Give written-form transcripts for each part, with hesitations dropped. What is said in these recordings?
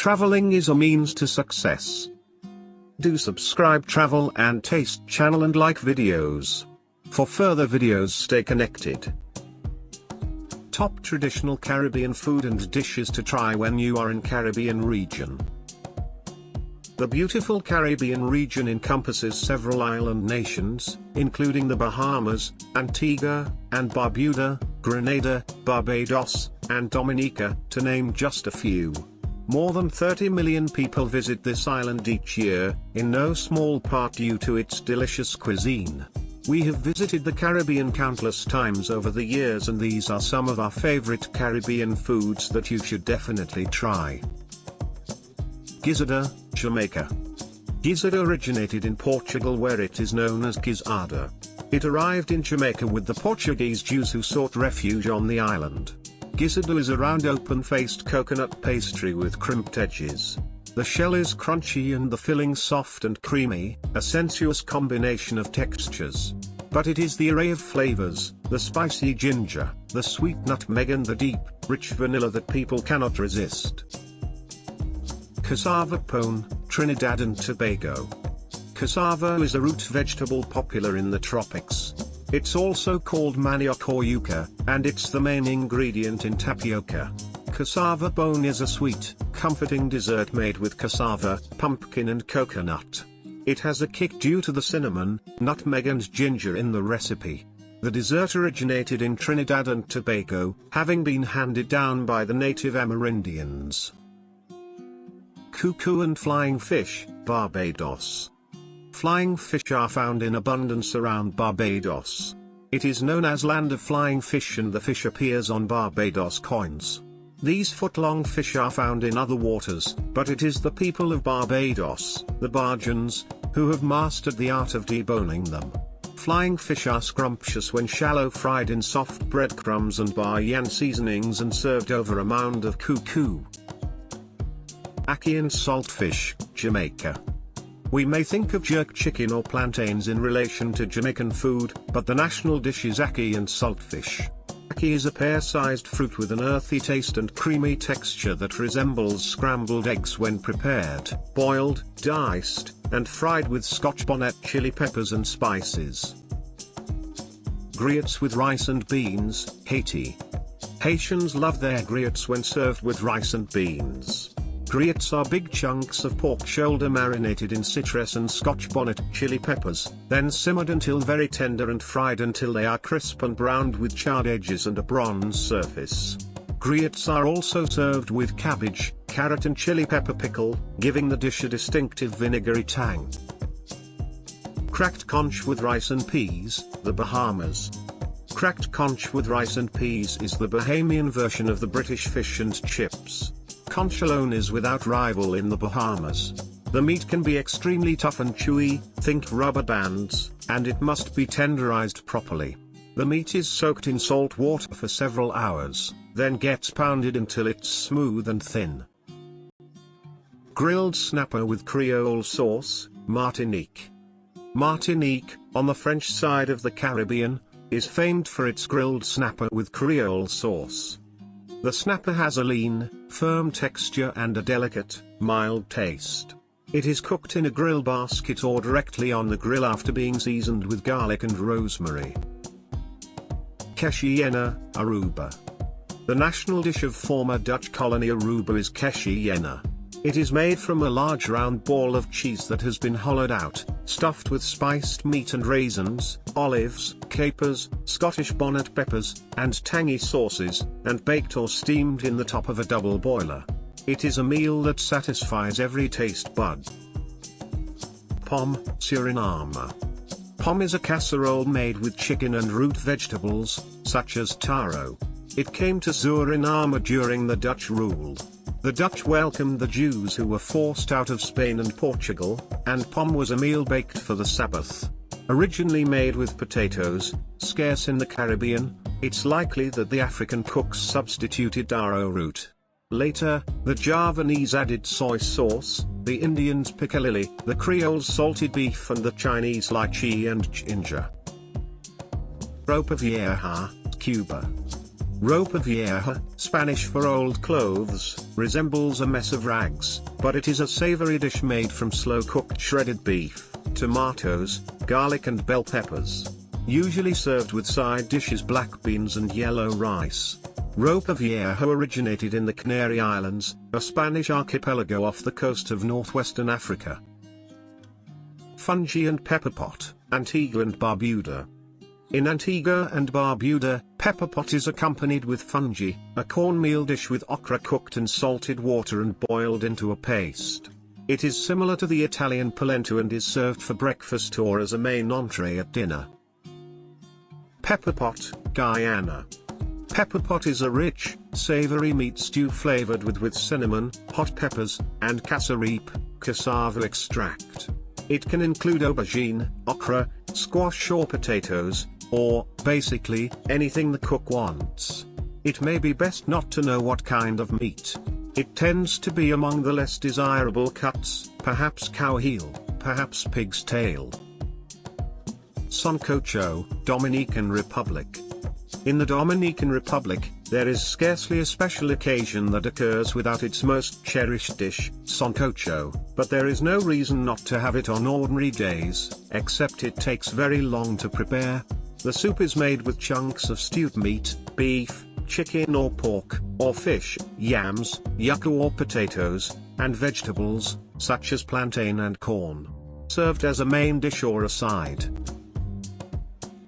Traveling is a means to success. Do subscribe Travel and Taste channel and like videos. For further videos, stay connected. Top traditional Caribbean food and dishes to try when you are in Caribbean region. The beautiful Caribbean region encompasses several island nations, including the Bahamas, Antigua, and Barbuda, Grenada, Barbados, and Dominica, to name just a few. More than 30 million people visit this island each year, in no small part due to its delicious cuisine. We have visited the Caribbean countless times over the years, and these are some of our favorite Caribbean foods that you should definitely try. Gizzada, Jamaica. Gizzada originated in Portugal, where it is known as Gizzada. It arrived in Jamaica with the Portuguese Jews who sought refuge on the island. Gizzada is a round open-faced coconut pastry with crimped edges. The shell is crunchy and the filling soft and creamy, a sensuous combination of textures. But it is the array of flavors, the spicy ginger, the sweet nutmeg and the deep, rich vanilla that people cannot resist. Cassava Pone, Trinidad and Tobago. Cassava is a root vegetable popular in the tropics. It's also called manioc or yuca, and it's the main ingredient in tapioca. Cassava Pone is a sweet, comforting dessert made with cassava, pumpkin and coconut. It has a kick due to the cinnamon, nutmeg and ginger in the recipe. The dessert originated in Trinidad and Tobago, having been handed down by the native Amerindians. Cuckoo and flying fish, Barbados. Flying fish are found in abundance around Barbados. It is known as Land of Flying Fish, and the fish appears on Barbados coins. These foot-long fish are found in other waters, but it is the people of Barbados, the Bargians, who have mastered the art of deboning them. Flying fish are scrumptious when shallow fried in soft breadcrumbs and Bahian seasonings and served over a mound of cuckoo. Ackee and saltfish, Jamaica. We may think of jerk chicken or plantains in relation to Jamaican food, but the national dish is ackee and saltfish. Ackee is a pear-sized fruit with an earthy taste and creamy texture that resembles scrambled eggs when prepared, boiled, diced, and fried with Scotch bonnet chili peppers and spices. Griots with rice and beans, Haiti. Haitians love their griots when served with rice and beans. Griots are big chunks of pork shoulder marinated in citrus and Scotch bonnet chili peppers, then simmered until very tender and fried until they are crisp and browned with charred edges and a bronze surface. Griots are also served with cabbage, carrot and chili pepper pickle, giving the dish a distinctive vinegary tang. Cracked conch with rice and peas, the Bahamas. Cracked conch with rice and peas is the Bahamian version of the British fish and chips. Conch alone is without rival in the Bahamas. The meat can be extremely tough and chewy, think rubber bands, and it must be tenderized properly. The meat is soaked in salt water for several hours, then gets pounded until it's smooth and thin. Grilled snapper with Creole sauce, Martinique. Martinique, on the French side of the Caribbean, is famed for its grilled snapper with Creole sauce. The snapper has a lean, firm texture and a delicate, mild taste. It is cooked in a grill basket or directly on the grill after being seasoned with garlic and rosemary. Keshi, Yena, Aruba. The national dish of former Dutch colony Aruba is Keshi, Yena. It is made from a large round ball of cheese that has been hollowed out, stuffed with spiced meat and raisins, olives, capers, Scottish bonnet peppers, and tangy sauces, and baked or steamed in the top of a double boiler. It is a meal that satisfies every taste bud. Pone, Suriname. Pone is a casserole made with chicken and root vegetables, such as taro. It came to Suriname during the Dutch rule. The Dutch welcomed the Jews who were forced out of Spain and Portugal, and pone was a meal baked for the Sabbath. Originally made with potatoes, scarce in the Caribbean, it's likely that the African cooks substituted taro root. Later, the Javanese added soy sauce, the Indians piccalilli, the Creoles salted beef and the Chinese lychee and ginger. Ropa, Vieja, Cuba. Ropa Vieja, Spanish for old clothes, resembles a mess of rags, but it is a savory dish made from slow-cooked shredded beef, tomatoes, garlic and bell peppers. Usually served with side dishes black beans and yellow rice. Ropa Vieja originated in the Canary Islands, a Spanish archipelago off the coast of northwestern Africa. Fungee and Pepperpot, Antigua and Barbuda. In Antigua and Barbuda, Pepperpot is accompanied with fungee, a cornmeal dish with okra cooked in salted water and boiled into a paste. It is similar to the Italian polenta and is served for breakfast or as a main entree at dinner. Pepperpot, Guyana. Pepperpot is a rich, savory meat stew flavored with cinnamon, hot peppers, and cassava extract. It can include aubergine, okra, squash or potatoes, or, basically, anything the cook wants. It may be best not to know what kind of meat. It tends to be among the less desirable cuts, perhaps cow heel, perhaps pig's tail. Sancocho, Dominican Republic. In the Dominican Republic, there is scarcely a special occasion that occurs without its most cherished dish, sancocho, but there is no reason not to have it on ordinary days, except it takes very long to prepare. The soup is made with chunks of stewed meat, beef, chicken or pork, or fish, yams, yuca or potatoes, and vegetables, such as plantain and corn. Served as a main dish or a side.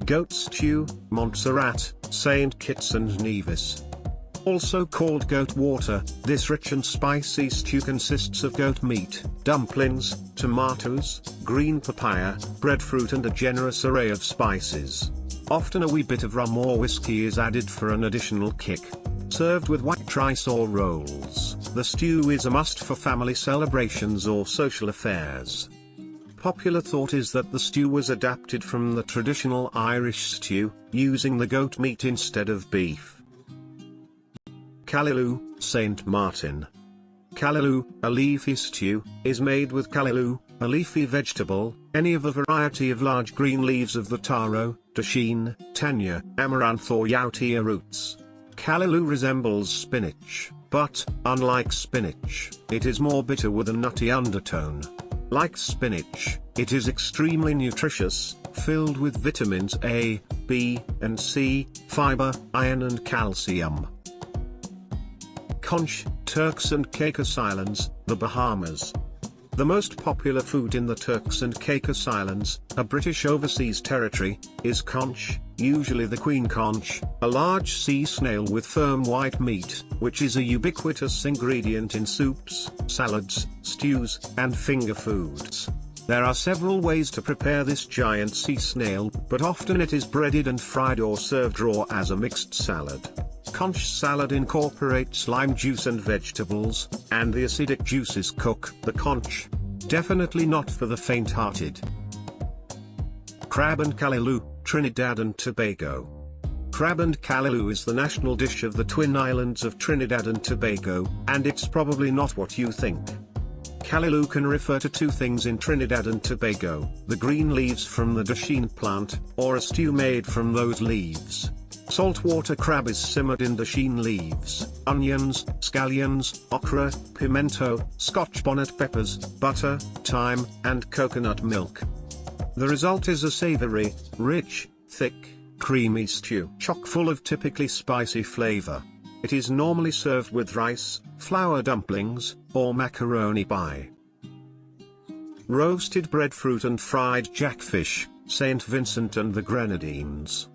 Goat stew, Montserrat, St. Kitts and Nevis. Also called goat water, this rich and spicy stew consists of goat meat, dumplings, tomatoes, green papaya, breadfruit and a generous array of spices. Often a wee bit of rum or whiskey is added for an additional kick. Served with white rice or rolls, the stew is a must for family celebrations or social affairs. Popular thought is that the stew was adapted from the traditional Irish stew, using the goat meat instead of beef. Callaloo, St. Martin. Callaloo, a leafy stew, is made with callaloo, a leafy vegetable, any of a variety of large green leaves of the taro, dasheen, tanya, amaranth or yautía roots. Callaloo resembles spinach, but, unlike spinach, it is more bitter with a nutty undertone. Like spinach, it is extremely nutritious, filled with vitamins A, B, and C, fiber, iron and calcium. Conch, Turks and Caicos Islands, the Bahamas. The most popular food in the Turks and Caicos Islands, a British overseas territory, is conch, usually the queen conch, a large sea snail with firm white meat, which is a ubiquitous ingredient in soups, salads, stews, and finger foods. There are several ways to prepare this giant sea snail, but often it is breaded and fried or served raw as a mixed salad. Conch salad incorporates lime juice and vegetables, and the acidic juices cook the conch. Definitely not for the faint-hearted. Crab and callaloo, Trinidad and Tobago. Crab and callaloo is the national dish of the twin islands of Trinidad and Tobago, and it's probably not what you think. Callaloo can refer to two things in Trinidad and Tobago, the green leaves from the dasheen plant, or a stew made from those leaves. Saltwater crab is simmered in dasheen leaves, onions, scallions, okra, pimento, Scotch bonnet peppers, butter, thyme, and coconut milk. The result is a savory, rich, thick, creamy stew chock full of typically spicy flavor. It is normally served with rice, flour dumplings, or macaroni pie. Roasted breadfruit and fried jackfish, St. Vincent and the Grenadines.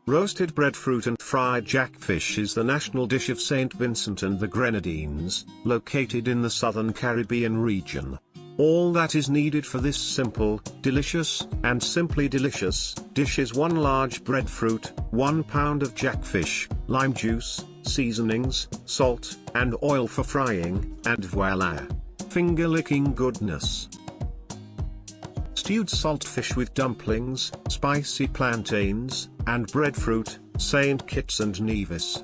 Roasted breadfruit and fried jackfish is the national dish of St. Vincent and the Grenadines, located in the southern Caribbean region. All that is needed for this simple, delicious, and simply delicious dish is 1 large breadfruit, 1 pound of jackfish, lime juice, seasonings, salt, and oil for frying, and voila! Finger-licking goodness. Stewed saltfish with dumplings, spicy plantains, and breadfruit, St. Kitts and Nevis.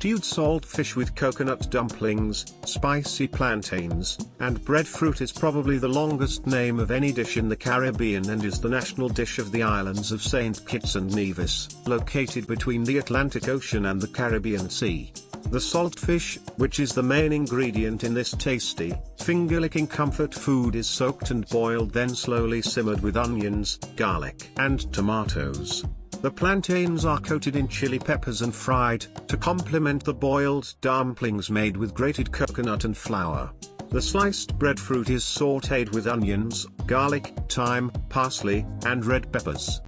Stewed saltfish with coconut dumplings, spicy plantains, and breadfruit is probably the longest name of any dish in the Caribbean and is the national dish of the islands of St. Kitts and Nevis, located between the Atlantic Ocean and the Caribbean Sea. The saltfish, which is the main ingredient in this tasty, finger-licking comfort food, is soaked and boiled, then slowly simmered with onions, garlic, and tomatoes. The plantains are coated in chili peppers and fried, to complement the boiled dumplings made with grated coconut and flour. The sliced breadfruit is sautéed with onions, garlic, thyme, parsley, and red peppers.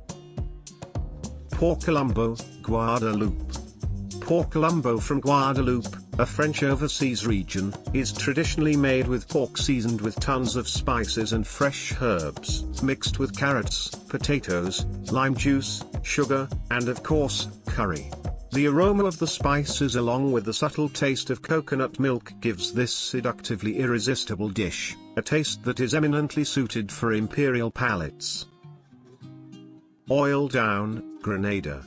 Port Colombo, Guadeloupe. Port Colombo from Guadeloupe, a French overseas region, is traditionally made with pork seasoned with tons of spices and fresh herbs, mixed with carrots, potatoes, lime juice, sugar, and of course, curry. The aroma of the spices along with the subtle taste of coconut milk gives this seductively irresistible dish a taste that is eminently suited for imperial palates. Oil down, Grenada.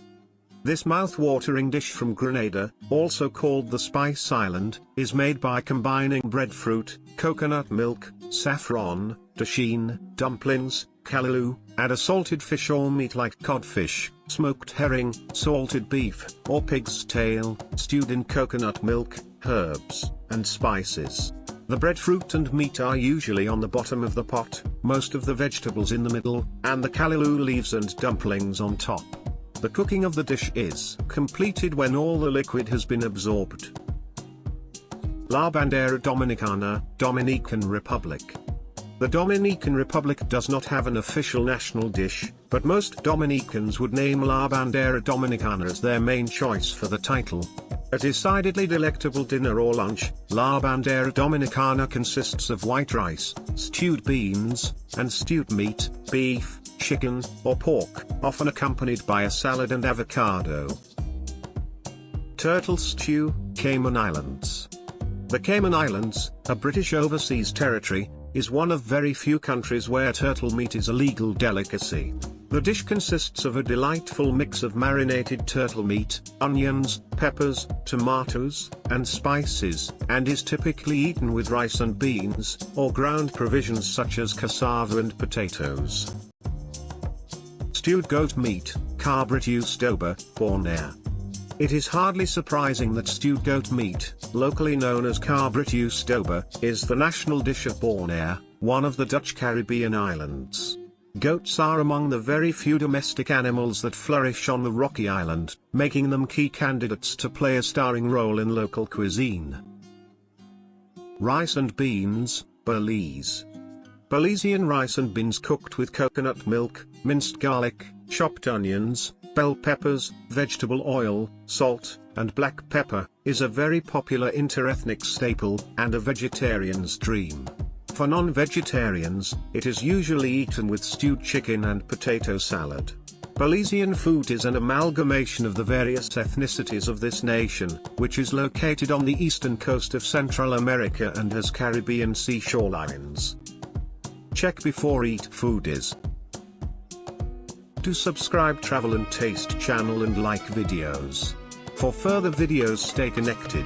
This mouth-watering dish from Grenada, also called the Spice Island, is made by combining breadfruit, coconut milk, saffron, tagine, dumplings, callaloo, and a salted fish or meat like codfish, smoked herring, salted beef, or pig's tail, stewed in coconut milk, herbs, and spices. The breadfruit and meat are usually on the bottom of the pot, most of the vegetables in the middle, and the callaloo leaves and dumplings on top. The cooking of the dish is completed when all the liquid has been absorbed. La Bandera Dominicana, Dominican Republic. The Dominican Republic does not have an official national dish, but most Dominicans would name La Bandera Dominicana as their main choice for the title. A decidedly delectable dinner or lunch, La Bandera Dominicana consists of white rice, stewed beans, and stewed meat, beef, chicken, or pork, often accompanied by a salad and avocado. Turtle Stew, Cayman Islands. The Cayman Islands, a British overseas territory, is one of very few countries where turtle meat is a legal delicacy. The dish consists of a delightful mix of marinated turtle meat, onions, peppers, tomatoes, and spices, and is typically eaten with rice and beans, or ground provisions such as cassava and potatoes. Stewed goat meat, Griots Pone. It is hardly surprising that stewed goat meat, locally known as Griots, is the national dish of Bonaire, one of the Dutch Caribbean islands. Goats are among the very few domestic animals that flourish on the rocky island, making them key candidates to play a starring role in local cuisine. Rice and beans, Belize. Belizean rice and beans cooked with coconut milk, minced garlic, chopped onions, bell peppers, vegetable oil, salt, and black pepper, is a very popular interethnic staple, and a vegetarian's dream. For non-vegetarians, it is usually eaten with stewed chicken and potato salad. Belizean food is an amalgamation of the various ethnicities of this nation, which is located on the eastern coast of Central America and has Caribbean sea shorelines. Check before eat foodies. Do subscribe Travel and Taste channel and like videos. For further videos stay connected.